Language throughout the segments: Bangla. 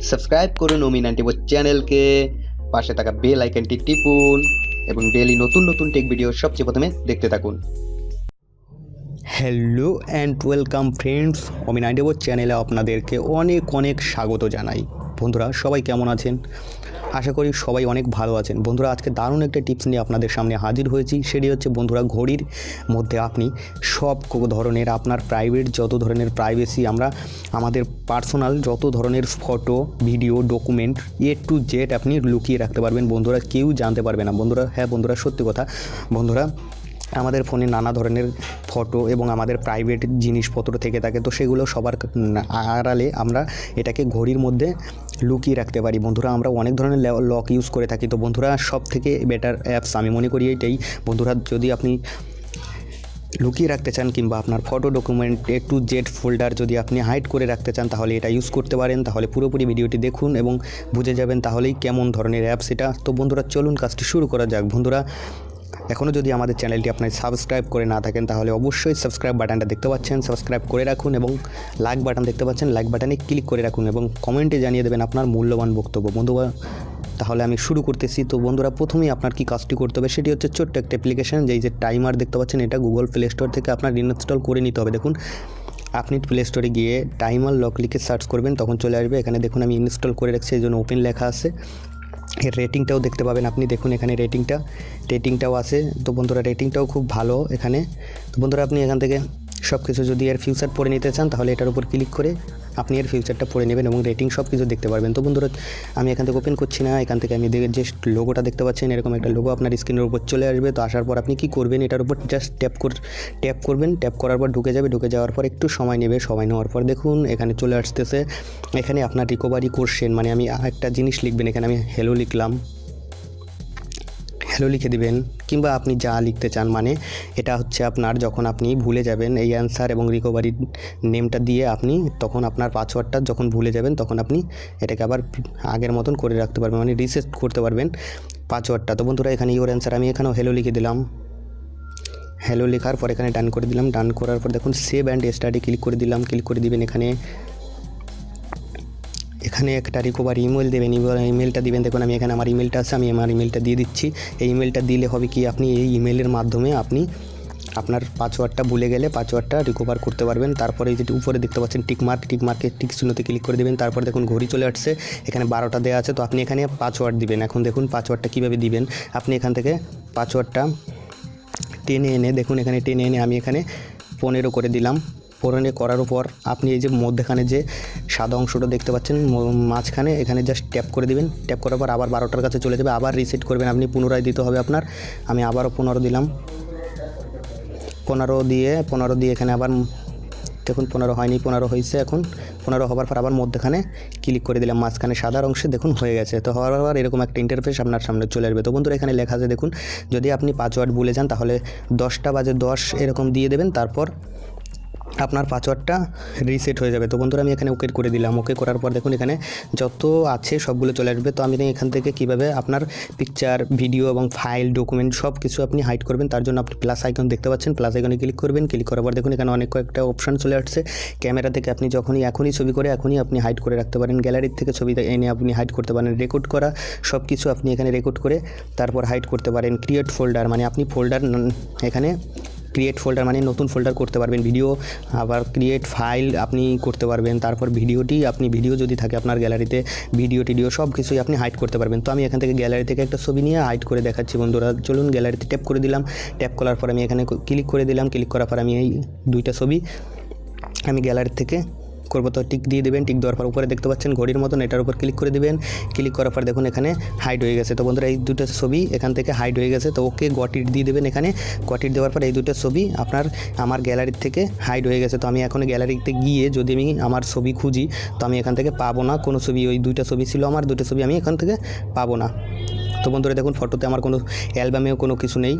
সাবস্ক্রাইব করুন অমি 90 চ্যানেলকে, পাশে থাকা বেল আইকনটি টিপুন এবং ডেইলি নতুন নতুন টেক ভিডিও সবচেয়ে প্রথমে দেখতে থাকুন। হ্যালো অ্যান্ড ওয়েলকাম ফ্রেন্ডস, অমি 90 চ্যানেলে আপনাদেরকে অনেক অনেক স্বাগত জানাই। বন্ধুরা সবাই কেমন আছেন? আশা করি সবাই অনেক ভালো আছেন। বন্ধুরা আজকে দারুণ একটা টিপস নিয়ে আপনাদের সামনে হাজির হয়েছি। সেটি হচ্ছে বন্ধুরা, ঘড়ির মধ্যে আপনি সব ধরনের আপনার প্রাইভেট যত ধরনের প্রাইভেসি আমাদের পার্সোনাল যত ধরনের photo video document to Z আপনি লুকিয়ে রাখতে পারবেন। বন্ধুরা কেউ জানতে পারবে না। বন্ধুরা হ্যাঁ বন্ধুরা, সত্যি কথা। বন্ধুরা আমাদের ফোনে নানা ধরনের ফটো এবং আমাদের প্রাইভেট জিনিসপত্র থেকে থাকে, তো সেগুলো সবার আড়ালে আমরা এটাকে ঘড়ির মধ্যে লুকিয়ে রাখতে পারি। বন্ধুরা আমরা অনেক ধরনের লক ইউজ করে থাকি। তো বন্ধুরা সব থেকে বেটার অ্যাপস আমি মনে করি এটাই। বন্ধুরা যদি আপনি লুকিয়ে রাখতে চান কিংবা আপনার photo document to Z folder যদি আপনি হাইড করে রাখতে চান, তাহলে এটা ইউজ করতে পারেন। তাহলে পুরোপুরি ভিডিওটি দেখুন এবং বুঝে যাবেন তাহলেই কেমন ধরনের অ্যাপস এটা। তো বন্ধুরা চলুন কাজটি শুরু করা যাক। বন্ধুরা এখনও যদি আমাদের চ্যানেলটি আপনি সাবস্ক্রাইব করে না থাকেন, তাহলে অবশ্যই সাবস্ক্রাইব বাটনটা দেখতে পাচ্ছেন, সাবস্ক্রাইব করে রাখুন এবং লাইক বাটন দেখতে পাচ্ছেন, লাইক বাটনে ক্লিক করে রাখুন এবং কমেন্টে জানিয়ে দেবেন আপনার মূল্যবান বক্তব্য। বন্ধুরা তাহলে আমি শুরু করতেছি। তো বন্ধুরা প্রথমেই আপনার কি কাজটি করতে হবে সেটি হচ্ছে ছোট্ট একটা অ্যাপ্লিকেশন, যে টাইমার দেখতে পাচ্ছেন, এটা গুগল প্লে স্টোর থেকে আপনার ইনস্টল করে নিতে হবে। দেখুন আপনি প্লে স্টোরে গিয়ে টাইমার লক লিখে সার্চ করবেন, তখন চলে আসবে। এখানে দেখুন আমি ইনস্টল করে রাখছি, এই জন্য ওপেন লেখা আছে। এর রেটিংটাও দেখতে পাবেন আপনি, দেখুন এখানে রেটিংটাও আছে। তো বন্ধুরা রেটিংটাও খুব ভালো এখানে। তো বন্ধুরা আপনি এখান থেকে সব কিছু যদি এর ফিউচার পড়ে নিতে চান, তাহলে এটার উপর ক্লিক করে আপনি এর ফিউচারটা পড়ে নেবেন এবং রেটিং সব কিছু দেখতে পারবেন। তো বন্ধুরা আমি এখান থেকে ওপেন করছি না, এখান থেকে আমি যে লোগোটা দেখতে পাচ্ছেন, এরকম একটা লোগো আপনার স্ক্রিনের উপর চলে আসবে। তো আসার পর আপনি কি করবেন, এটার উপর জাস্ট ট্যাপ করবেন। ট্যাপ করার পর ঢুকে যাওয়ার পর একটু সময় নেবে। সময় নেওয়ার পর দেখুন এখানে চলে আসতেছে। এখানে আপনার রিকভারি কোশ্চেন, মানে আমি একটা জিনিস লিখবেন, এখানে আমি হ্যালো লিখলাম, হ্যালো লিখে দিবেন কিংবা আপনি যা লিখতে চান। মানে এটা হচ্ছে আপনার যখন আপনি ভুলে যাবেন এই অ্যান্সার এবং রিকভারি নেমটা দিয়ে আপনি তখন আপনার পাসওয়ার্ডটা যখন ভুলে যাবেন, তখন আপনি এটাকে আবার আগের মতন করে রাখতে পারবেন, মানে রিসেট করতে পারবেন পাসওয়ার্ডটা। তো বন্ধুরা এখানে ইওর অ্যান্সার, আমি এখানেও হ্যালো লিখে দিলাম। হ্যালো লেখার পর এখানে ডান করে দিলাম। ডান করার পর দেখুন সেভ অ্যান্ড স্টাডি ক্লিক করে দিলাম। ক্লিক করে দিবেন এখানে একটা রিকভারি ইমেল দেবেন, ইমেলটা দিবেন। দেখুন আমি এখানে আমার ইমেলটা আছে, আমি আমার ইমেলটা দিয়ে দিচ্ছি। এই ইমেলটা দিলে হবে কি, আপনি এই ইমেলের মাধ্যমে আপনি আপনার পাসওয়ার্ডটা ভুলে গেলে পাসওয়ার্ডটা রিকভার করতে পারবেন। তারপরে এই যেটি উপরে দেখতে পাচ্ছেন টিকমার্কে টিক চিহ্নতে ক্লিক করে দেবেন। তারপর দেখুন ঘড়ি চলে আসছে, এখানে 12টা দেওয়া আছে। তো আপনি এখানে পাসওয়ার্ড দিবেন। এখন দেখুন পাসওয়ার্ডটা কীভাবে দিবেন। আপনি এখান থেকে পাসওয়ার্ডটা টেনে এনে দেখুন, এখানে টেনে এনে আমি এখানে 15 করে দিলাম। 15 করার পর আপনি এই যে মধ্যখানে যে সাদা অংশটা দেখতে পাচ্ছেন মাঝখানে, এখানে জাস্ট ট্যাপ করে দিবেন। ট্যাপ করার পর আবার 12টার কাছে চলে যাবে, আবার রিসেট করবেন আপনি, পুনরায় দিতে হবে আপনার। আমি আবারও 15 দিলাম। 15 দিয়ে এখানে আবার দেখুন 15 হয়নি, 15 হয়েছে। এখন 15 হওয়ার পর আবার মধ্যখানে ক্লিক করে দিলাম, মাঝখানে সাদার অংশে দেখুন হয়ে গেছে। তো হওয়ার পর এরকম একটা ইন্টারফেস আপনার সামনে চলে আসবে। তো বন্ধুরা এখানে লেখা আছে দেখুন, যদি আপনি পাসওয়ার্ড ভুলে যান তাহলে 10টা বাজে 10 এরকম দিয়ে দেবেন, তারপর আপনার পাসওয়ার্ডটা রিসেট হয়ে যাবে। তো বন্ধুরা আমি এখানে ওকে করে দিলাম। ওকে করার পর দেখুন এখানে যত আছে সবগুলো চলে আসবে। তো আমি এখান থেকে কিভাবে আপনার পিকচার ভিডিও এবং ফাইল ডকুমেন্ট সব কিছু আপনি হাইড করবেন, তার জন্য আপনি প্লাস আইকন দেখতে পাচ্ছেন, প্লাস আইকনে ক্লিক করবেন। ক্লিক করার পর দেখুন এখানে অনেক কয়েকটা অপশান চলে আসছে। ক্যামেরা থেকে আপনি এখনই ছবি করে এখনই আপনি হাইড করে রাখতে পারেন। গ্যালারির থেকে ছবি এনে আপনি হাইড করতে পারেন। রেকর্ড করা সব কিছু আপনি এখানে রেকর্ড করে তারপর হাইড করতে পারেন। ক্রিয়েট ফোল্ডার, মানে আপনি ফোল্ডার এখানে ক্রিয়েট ফোল্ডার মানে নতুন ফোল্ডার করতে পারবেন। ভিডিও আবার ক্রিয়েট ফাইল আপনি করতে পারবেন। তারপর ভিডিও যদি থাকে আপনার গ্যালারিতে, ভিডিও সব কিছুই আপনি হাইড করতে পারবেন। তো আমি এখান থেকে গ্যালারি থেকে একটা ছবি নিয়ে হাইড করে দেখাচ্ছি। বন্ধুরা চলুন গ্যালারিতে ট্যাপ করে দিলাম। ট্যাপ করার পর আমি এখানে ক্লিক করে দিলাম। ক্লিক করার পর আমি এই 2টা ছবি আমি গ্যালারি থেকে করবো। তো টিক দিয়ে দেবেন। টিক দেওয়ার পর উপরে দেখতে পাচ্ছেন ঘড়ির মতন, এটার উপর ক্লিক করে দেবেন। ক্লিক করার পর দেখুন এখানে হাইড হয়ে গেছে। তো বন্ধুরা এই 2টা ছবি এখান থেকে হাইড হয়ে গেছে। তো ওকে গট ইট দিয়ে দেবেন। এখানে গট ইট দেওয়ার পর এই 2টা ছবি আমার গ্যালারির থেকে হাইড হয়ে গেছে। তো আমি এখন গ্যালারিতে গিয়ে যদি আমি আমার ছবি খুঁজি, তো আমি এখান থেকে পাবো না কোনো ছবি। ওই 2টা ছবি ছিল আমার, 2টা ছবি আমি এখান থেকে পাবো না। তো বন্ধুরা দেখুন ফটোতে আমার কোনো অ্যালবামেও কোনো কিছু নেই।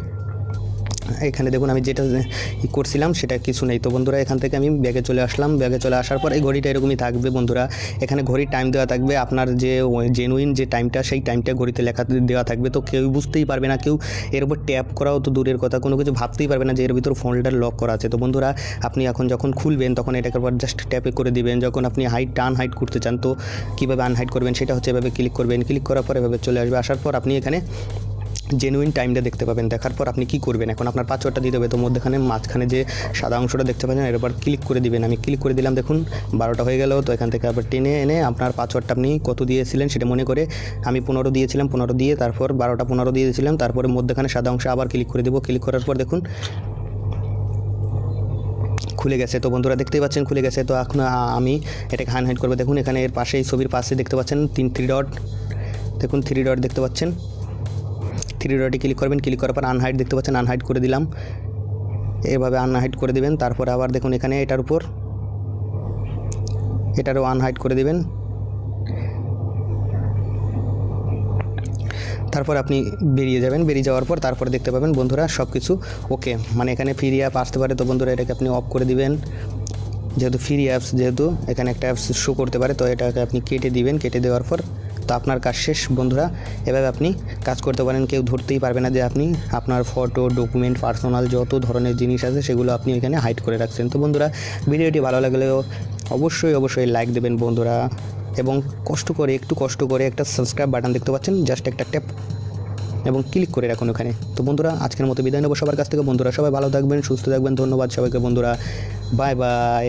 এখানে দেখুন আমি যেটা করছিলাম সেটা কিছু নেই। তো বন্ধুরা এখান থেকে আমি ব্যাগে চলে আসলাম। ব্যাগে চলে আসার পর এই ঘড়িটা এরকমই থাকবে বন্ধুরা। এখানে ঘড়ির টাইম দেওয়া থাকবে, আপনার যে জেনুইন যে টাইমটা সেই টাইমটা ঘড়িতে লেখা দেওয়া থাকবে। তো কেউ বুঝতেই পারবে না, কেউ এর উপর ট্যাপ করাও তো দূরের কথা, কোনো কিছু ভাবতেই পারবে না যে এর ভিতর ফোল্ডার লক করা আছে। তো বন্ধুরা আপনি এখন যখন খুলবেন তখন এটাকে আবার জাস্ট ট্যাপে করে দিবেন। যখন আপনি আনহাইড করতে চান তো কীভাবে আনহাইড করবেন সেটা হচ্ছে এভাবে ক্লিক করবেন। ক্লিক করার পর এভাবে চলে আসবে। আসার পর আপনি এখানে জেনুইন টাইমটা দেখতে পাবেন। দেখার পর আপনি কি করবেন, এখন আপনার পাসওয়ার্ডটা দিতে হবে। তো মধ্যখানে মাঝখানে যে সাদা অংশটা দেখতে পাচ্ছেন এর উপর ক্লিক করে দিবেন। আমি ক্লিক করে দিলাম, দেখুন 12টা হয়ে গেল। তো এখান থেকে আবার টেনে এনে আপনার পাসওয়ার্ডটা আপনি কত দিয়েছিলেন সেটা মনে করে, আমি 15 দিয়েছিলাম, 15 দিয়ে তারপর 12টা 15 দিয়েছিলাম। তারপরে মধ্যখানে সাদা অংশে আবার ক্লিক করে দেবো। ক্লিক করার পর দেখুন খুলে গেছে। তো বন্ধুরা দেখতেই পাচ্ছেন খুলে গেছে। তো এখন আমি এটাকে আনহাইড করবো। দেখুন এখানে এর পাশে এই ছবির পাশে দেখতে পাচ্ছেন 3 ডট, দেখুন 3 ডট দেখতে পাচ্ছেন। 3 ডটে ক্লিক করবেন। ক্লিক করার পর আনহাইড দেখতে পাচ্ছেন, আনহাইড করে দিলাম। এভাবে আনহাইড করে দিবেন। তারপরে আবার দেখুন এখানে এটারও আনহাইড করে দিবেন। তারপর আপনি বেরিয়ে যাবেন। বেরিয়ে যাওয়ার পর তারপরে দেখতে পাবেন বন্ধুরা সব কিছু ওকে, মানে এখানে ফ্রি অ্যাপ আসতে পারে। তো বন্ধুরা এটাকে আপনি অফ করে দিবেন, যেহেতু ফ্রি অ্যাপস, যেহেতু এখানে একটা অ্যাপস শো করতে পারে। তো এটাকে আপনি কেটে দিবেন। কেটে দেওয়ার পর তো আপনার কাজ শেষ বন্ধুরা। এভাবে আপনি কাজ করতে পারেন, কেউ ধরতেই পারবে না যে আপনি আপনার ফটো, ডকুমেন্ট, পার্সোনাল যত ধরনের জিনিস আছে সেগুলো আপনি এখানে হাইড করে রাখছেন। তো বন্ধুরা ভিডিওটি ভালো লাগলেও অবশ্যই লাইক দেবেন বন্ধুরা, এবং একটু কষ্ট করে একটা সাবস্ক্রাইব বাটন দেখতে পাচ্ছেন, জাস্ট একটা ট্যাপ এবং ক্লিক করে রাখুন ওখানে। তো বন্ধুরা আজকের মতো বিদায় নেব সবার কাছ থেকে। বন্ধুরা সবাই ভালো থাকবেন, সুস্থ থাকবেন। ধন্যবাদ সবাইকে বন্ধুরা, বাই বাই।